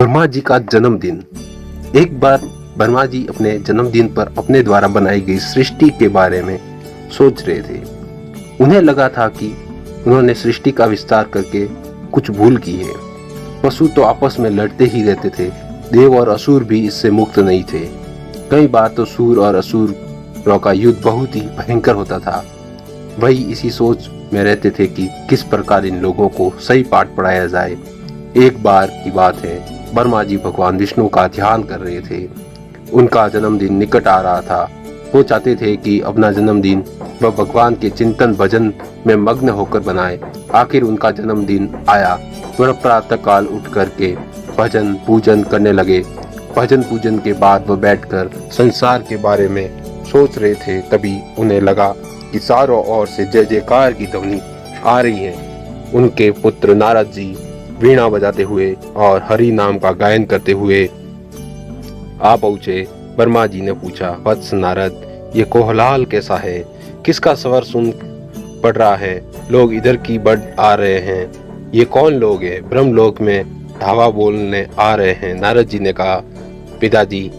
ब्रह्मा जी का जन्मदिन। एक बार ब्रह्मा जी अपने जन्मदिन पर अपने द्वारा बनाई गई सृष्टि के बारे में सोच रहे थे। उन्हें लगा था कि उन्होंने सृष्टि का विस्तार करके कुछ भूल की है। पशु तो आपस में लड़ते ही रहते थे, देव और असुर भी इससे मुक्त नहीं थे। कई बार तो सूर और असुरों का युद्ध बहुत ही भयंकर होता था। वही इसी सोच में रहते थे कि किस प्रकार इन लोगों को सही पाठ पढ़ाया जाए। एक बार की बात है, ब्रह्मा जी भगवान विष्णु का ध्यान कर रहे थे। उनका जन्मदिन निकट आ रहा था। वो चाहते थे कि अपना जन्मदिन वह भगवान के चिंतन भजन में मग्न होकर बनाए। आखिर उनका जन्मदिन आया। वह प्रातः काल उठ करके भजन पूजन करने लगे। भजन पूजन के बाद वह बैठकर संसार के बारे में सोच रहे थे। तभी उन्हें लगा कि चारों ओर से जय जयकार की ध्वनि आ रही है। उनके पुत्र नारद जी वीणा बजाते हुए और हरि नाम का गायन करते हुए आ पहुंचे। ब्रह्मा जी ने पूछा, वत्स नारद, ये कोहलाल कैसा है? किसका स्वर सुन पड़ रहा है? लोग इधर की बढ़ आ रहे हैं। ये कौन लोग हैं? ब्रह्मलोक में धावा बोलने आ रहे हैं। नारद जी ने कहा, पिताजी,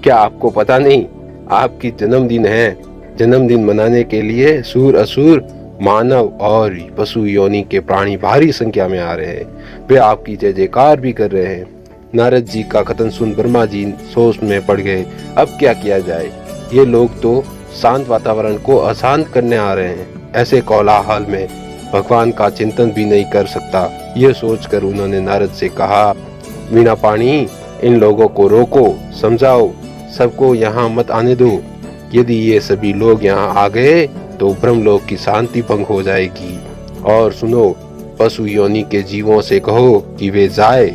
क्या आपको पता नहीं? आपकी जन्मदिन है। जन्मदिन मनाने के लिए सूर असुर मानव और पशु योनि के प्राणी भारी संख्या में आ रहे हैं। वे आपकी जय जयकार भी कर रहे हैं। नारद जी का कथन सुन ब्रह्मा जी सोच में पड़ गए। अब क्या किया जाए? ये लोग तो शांत वातावरण को अशांत करने आ रहे हैं। ऐसे कोलाहल में भगवान का चिंतन भी नहीं कर सकता। ये सोचकर उन्होंने नारद से कहा, वीणा पाणी, इन लोगों को रोको, समझाओ, सबको यहाँ मत आने दो। यदि ये सभी लोग यहाँ आ गए तो ब्रह्मलोक की शांति भंग हो जाएगी। और सुनो, पशु योनि के जीवों से कहो कि वे जाए।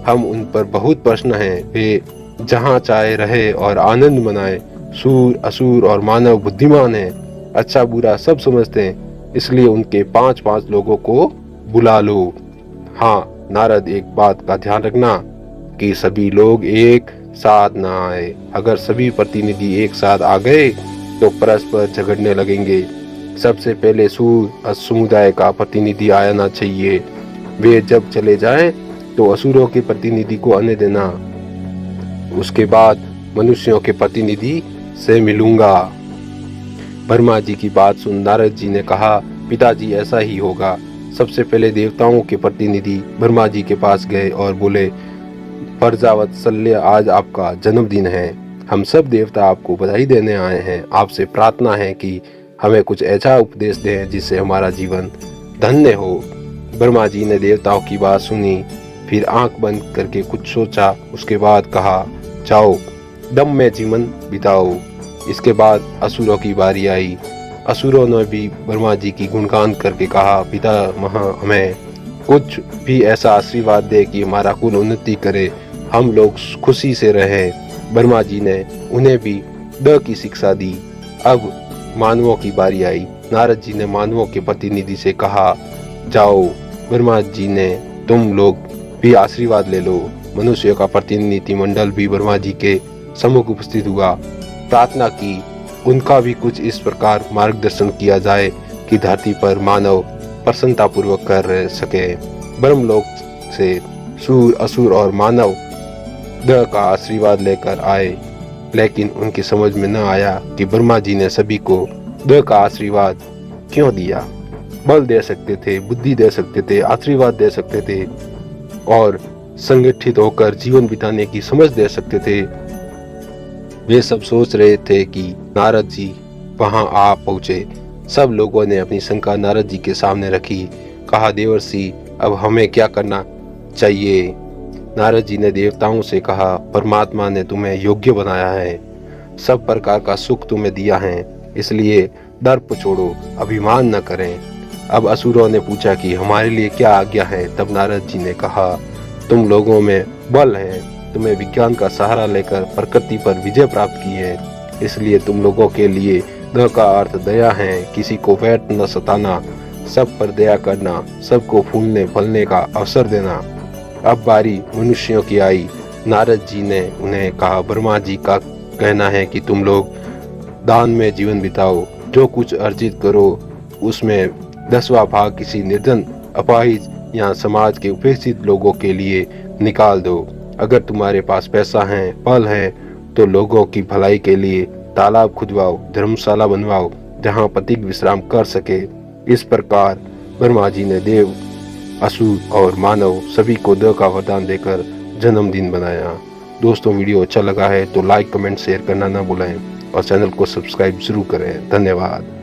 हम उन पर बहुत प्रश्न हैं। वे जहाँ चाहे रहे और आनंद मनाए। सूर असुर और मानव बुद्धिमान हैं, अच्छा बुरा सब समझते हैं, इसलिए उनके 5-5 लोगों को बुला लो। हाँ नारद, एक बात का ध्यान रखना कि सभी लोग एक साथ ना आए। अगर सभी प्रतिनिधि एक साथ आ गए तो परस्पर झगड़ने लगेंगे। सबसे पहले सूर समुदाय का प्रतिनिधि आना चाहिए। वे जब चले जाएं तो असुरों के प्रतिनिधि को आने देना। उसके बाद मनुष्यों के प्रतिनिधि से मिलूंगा। ब्रह्मा जी की बात सुन नारद जी ने कहा, पिताजी, ऐसा ही होगा। सबसे पहले देवताओं के प्रतिनिधि ब्रह्मा जी के पास गए और बोले, प्रजावत्सल्य, आज आपका जन्मदिन है। हम सब देवता आपको बधाई देने आए हैं। आपसे प्रार्थना है कि हमें कुछ ऐसा उपदेश दें जिससे हमारा जीवन धन्य हो। ब्रह्मा जी ने देवताओं की बात सुनी, फिर आंख बंद करके कुछ सोचा। उसके बाद कहा, जाओ, दम में जीवन बिताओ। इसके बाद असुरों की बारी आई। असुरों ने भी ब्रह्मा जी की गुणगान करके कहा, पितामह, हमें कुछ भी ऐसा आशीर्वाद दे कि हमारा कुल उन्नति करे, हम लोग खुशी से रहें। ब्रह्मा जी ने उन्हें भी द की शिक्षा दी। अब मानवों की बारी आई। नारद जी ने मानवों के प्रतिनिधि से कहा, जाओ। ब्रह्मा जी ने, तुम लोग भी आशीर्वाद ले लो। मनुष्य का प्रतिनिधि मंडल भी ब्रह्मा जी के सम्मुख उपस्थित हुआ। प्रार्थना की उनका भी कुछ इस प्रकार मार्गदर्शन किया जाए कि धरती पर मानव प्रसन्नता पूर्वक कर सके। ब्रह्मलोक से सूर असुर और मानव द का आशीर्वाद लेकर आए, लेकिन उनकी समझ में न आया कि ब्रह्मा जी ने सभी को द का आशीर्वाद क्यों दिया। बल दे सकते थे, बुद्धि दे सकते थे, आशीर्वाद दे सकते थे और संगठित होकर जीवन बिताने की समझ दे सकते थे। वे सब सोच रहे थे कि नारद जी वहां आ पहुंचे। सब लोगों ने अपनी शंका नारद जी के सामने रखी। कहा, देवर्षि, अब हमें क्या करना चाहिए? नारद जी ने देवताओं से कहा, परमात्मा ने तुम्हें योग्य बनाया है, सब प्रकार का सुख तुम्हें दिया है, इसलिए दर्प छोड़ो, अभिमान न करें। अब असुरों ने पूछा कि हमारे लिए क्या आज्ञा है? तब नारद जी ने कहा, तुम लोगों में बल है, तुम्हें विज्ञान का सहारा लेकर प्रकृति पर विजय प्राप्त की है, इसलिए तुम लोगों के लिए द का अर्थ दया है। किसी को वैर न सताना, सब पर दया करना, सबको फूलने फलने का अवसर देना। अब बारी मनुष्यों की आई। नारद जी ने उन्हें कहा, ब्रह्मा जी का कहना है कि तुम लोग दान में जीवन बिताओ। जो कुछ अर्जित करो उसमें 10वां भाग किसी निर्धन, अपाहिज या समाज के उपेक्षित लोगों के लिए निकाल दो। अगर तुम्हारे पास पैसा है, बल है, तो लोगों की भलाई के लिए तालाब खुदवाओ, धर्मशाला बनवाओ, जहां पथिक विश्राम कर सके। इस प्रकार ब्रह्मा जी ने देव, असुर और मानव सभी को देव का वरदान देकर जन्मदिन बनाया। दोस्तों, वीडियो अच्छा लगा है तो लाइक, कमेंट, शेयर करना ना भूलें और चैनल को सब्सक्राइब जरूर करें। धन्यवाद।